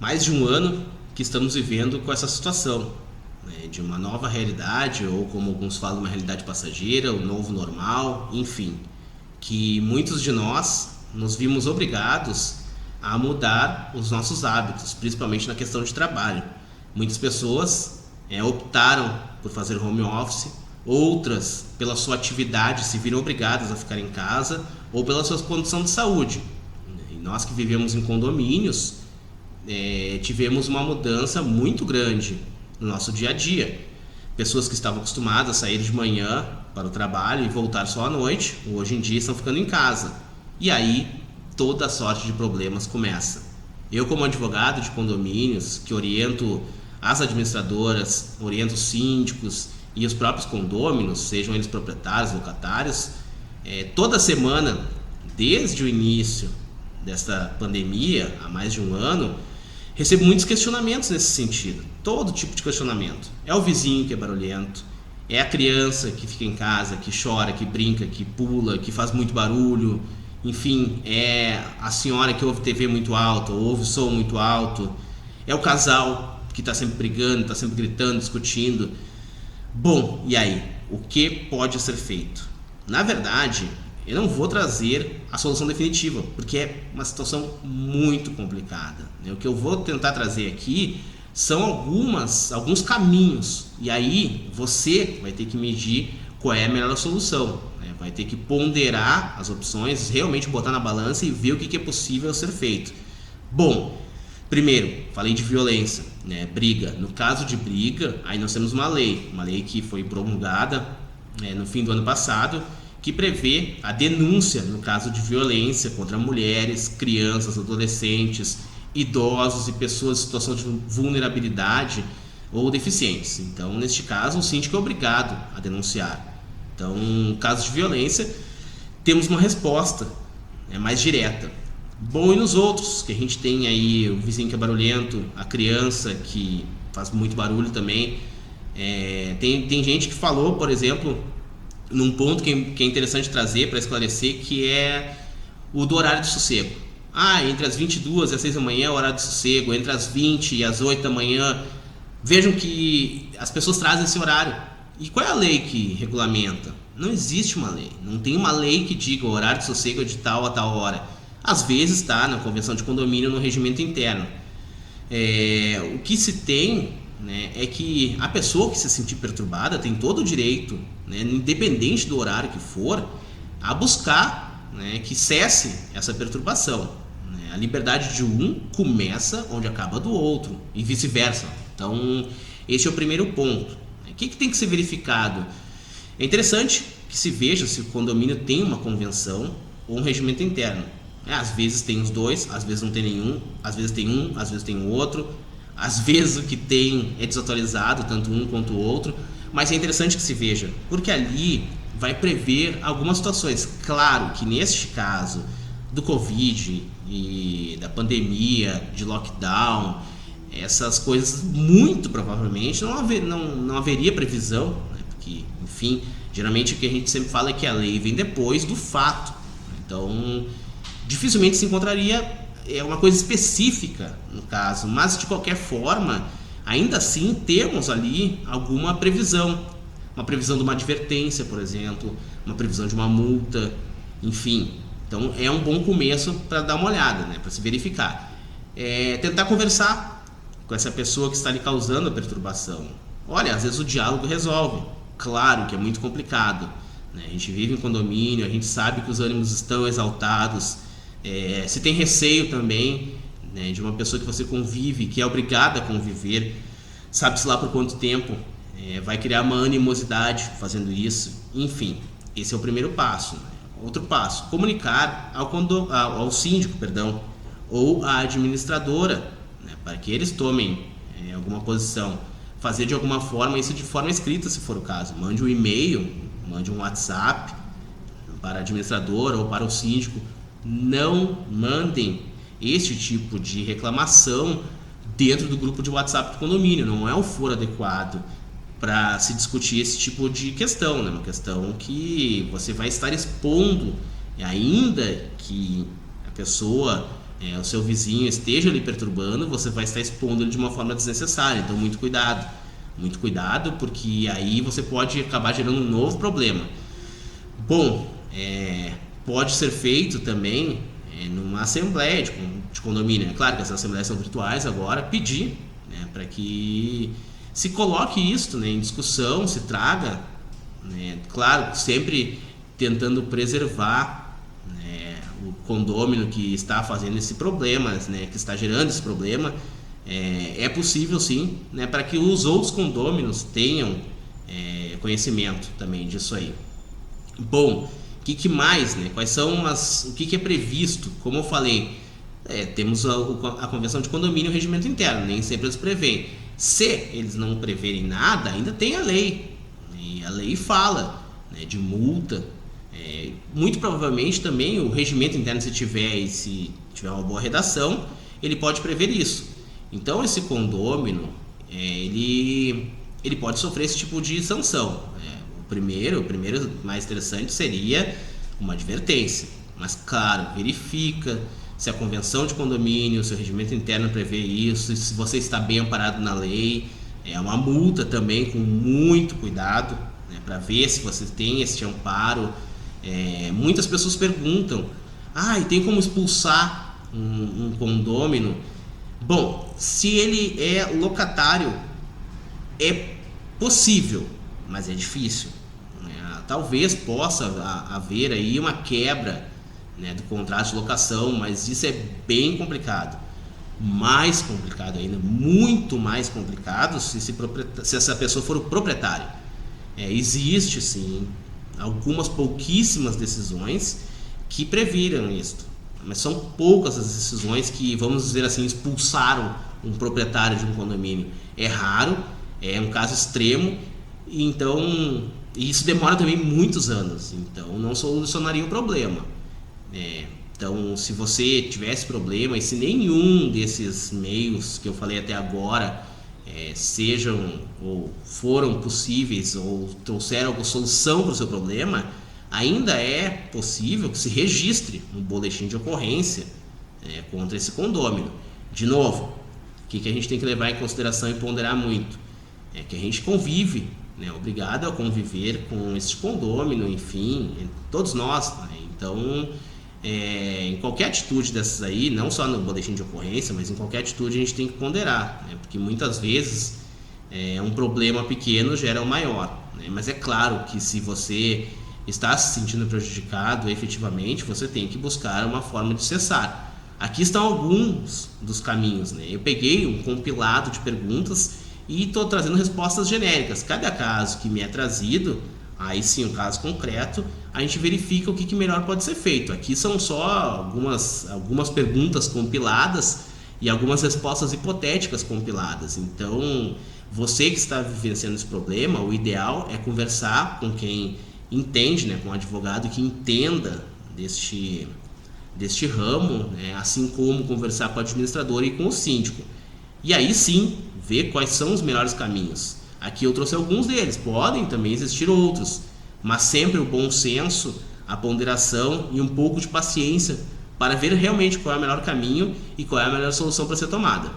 mais de um ano que estamos vivendo com essa situação, né, de uma nova realidade, ou como alguns falam, uma realidade passageira, o novo normal, enfim, que muitos de nós nos vimos obrigados a mudar os nossos hábitos, principalmente na questão de trabalho. Muitas pessoas optaram por fazer home office, outras, pela sua atividade, se viram obrigadas a ficar em casa ou pela sua condição de saúde. E nós que vivemos em condomínios, tivemos uma mudança muito grande no nosso dia a dia. Pessoas que estavam acostumadas a sair de manhã para o trabalho e voltar só à noite, hoje em dia estão ficando em casa. E aí toda sorte de problemas começa. Eu, como advogado de condomínios, que oriento as administradoras, oriento os síndicos e os próprios condôminos, sejam eles proprietários, locatários, toda semana, desde o início desta pandemia, há mais de um ano, recebo muitos questionamentos nesse sentido. Todo tipo de questionamento. É o vizinho que é barulhento, é a criança que fica em casa, que chora, que brinca, que pula, que faz muito barulho, enfim, é a senhora que ouve TV muito alta, ou ouve som muito alto, é o casal que está sempre brigando, está sempre gritando, discutindo. Bom, e aí? O que pode ser feito? Na verdade, eu não vou trazer a solução definitiva, porque é uma situação muito complicada. O que eu vou tentar trazer aqui são alguns caminhos, e aí você vai ter que medir qual é a melhor solução. Vai ter que ponderar as opções, realmente botar na balança e ver o que é possível ser feito. Bom, primeiro, falei de violência, briga. No caso de briga, aí nós temos uma lei que foi promulgada no fim do ano passado, que prevê a denúncia no caso de violência contra mulheres, crianças, adolescentes, idosos e pessoas em situação de vulnerabilidade ou deficientes. Então, neste caso, o síndico é obrigado a denunciar. Então, no caso de violência, temos uma resposta mais direta. Bom, e nos outros, que a gente tem aí o vizinho que é barulhento, a criança que faz muito barulho também. Tem gente que falou, por exemplo, num ponto que é interessante trazer para esclarecer, que é o do horário de sossego. Entre as 22 e as 6 da manhã é o horário de sossego, entre as 20 e as 8 da manhã. Vejam que as pessoas trazem esse horário. E qual é a lei que regulamenta? Não existe uma lei. Não tem uma lei que diga o horário de sossego é de tal a tal hora. Às vezes está na convenção de condomínio, no regimento interno. O que se tem, é que a pessoa que se sentir perturbada tem todo o direito, independente do horário que for, a buscar que cesse essa perturbação. A liberdade de um começa onde acaba do outro e vice-versa. Então, esse é o primeiro ponto. O que tem que ser verificado? É interessante que se veja se o condomínio tem uma convenção ou um regimento interno. Às vezes tem os dois, às vezes não tem nenhum, às vezes tem um, às vezes tem o outro, às vezes o que tem é desatualizado, tanto um quanto o outro, mas é interessante que se veja, porque ali vai prever algumas situações. Claro que neste caso do Covid e da pandemia, de lockdown, essas coisas muito provavelmente não haveria previsão, porque, enfim, geralmente o que a gente sempre fala é que a lei vem depois do fato. Então, dificilmente se encontraria uma coisa específica no caso, mas de qualquer forma, ainda assim temos ali alguma previsão. Uma previsão de uma advertência, por exemplo, uma previsão de uma multa, enfim. Então, é um bom começo para dar uma olhada, para se verificar. Tentar conversar com essa pessoa que está lhe causando a perturbação. Olha, às vezes o diálogo resolve. Claro que é muito complicado. A gente vive em condomínio, a gente sabe que os ânimos estão exaltados. Se tem receio também, de uma pessoa que você convive, que é obrigada a conviver, sabe-se lá por quanto tempo, vai criar uma animosidade fazendo isso. Enfim, esse é o primeiro passo. Outro passo, comunicar ao síndico, ou à administradora, para que eles tomem alguma posição, fazer de alguma forma isso de forma escrita, se for o caso. Mande um e-mail, mande um WhatsApp para a administradora ou para o síndico. Não mandem este tipo de reclamação dentro do grupo de WhatsApp do condomínio. Não é o foro adequado para se discutir esse tipo de questão, uma questão que você vai estar expondo, ainda que a pessoa o seu vizinho esteja lhe perturbando, você vai estar expondo ele de uma forma desnecessária. Então, muito cuidado, porque aí você pode acabar gerando um novo problema. Bom, pode ser feito também numa assembleia de condomínio. É claro que as assembleias são virtuais agora, pedir, né, para que se coloque isso, né, em discussão, se traga, né, claro, sempre tentando preservar, né, o condômino que está fazendo esse problema, né, que está gerando esse problema. É possível sim, né, para que os outros condôminos tenham conhecimento também disso aí. Bom, o que mais, né? Quais são o que é previsto? Como eu falei, temos a convenção de condomínio e o regimento interno, nem sempre eles prevêem. Se eles não preverem nada, ainda tem a lei, e a lei fala, né, de multa. Muito provavelmente também o regimento interno, se tiver uma boa redação, ele pode prever isso. Então esse condômino, ele pode sofrer esse tipo de sanção. O primeiro mais interessante seria uma advertência, mas claro, verifica se a convenção de condomínio, se o regimento interno prevê isso, se você está bem amparado na lei. Uma multa também, com muito cuidado, né, para ver se você tem esse amparo. Muitas pessoas perguntam: e tem como expulsar um condômino? Bom, se ele é locatário, é possível, mas é difícil. Talvez possa haver aí uma quebra, né, do contrato de locação, mas isso é bem complicado. Mais complicado ainda, muito mais complicado, se essa pessoa for o proprietário. Existe sim algumas pouquíssimas decisões que previram isso, mas são poucas as decisões que, vamos dizer assim, expulsaram um proprietário de um condomínio. É raro, é um caso extremo, então isso demora também muitos anos, então não solucionaria o problema. Então, se você tivesse problema, e se nenhum desses meios que eu falei até agora sejam ou foram possíveis ou trouxeram alguma solução para o seu problema, ainda é possível que se registre um boletim de ocorrência contra esse condômino. De novo, o que a gente tem que levar em consideração e ponderar muito é que a gente convive, né, obrigado a conviver com esse condômino, enfim, todos nós, né? Então, em qualquer atitude dessas aí, não só no boletim de ocorrência, mas em qualquer atitude a gente tem que ponderar, né? Porque muitas vezes um problema pequeno gera um maior, né? Mas é claro que se você está se sentindo prejudicado efetivamente, você tem que buscar uma forma de cessar. Aqui estão alguns dos caminhos, né? Eu peguei um compilado de perguntas e estou trazendo respostas genéricas. Cada caso que me é trazido, aí sim, um caso concreto, a gente verifica o que melhor pode ser feito. Aqui são só algumas perguntas compiladas e algumas respostas hipotéticas compiladas. Então, você que está vivenciando esse problema, o ideal é conversar com quem entende, né, com um advogado que entenda deste ramo, né, assim como conversar com o administrador e com o síndico. E aí sim, ver quais são os melhores caminhos. Aqui eu trouxe alguns deles, podem também existir outros, mas sempre o bom senso, a ponderação e um pouco de paciência para ver realmente qual é o melhor caminho e qual é a melhor solução para ser tomada.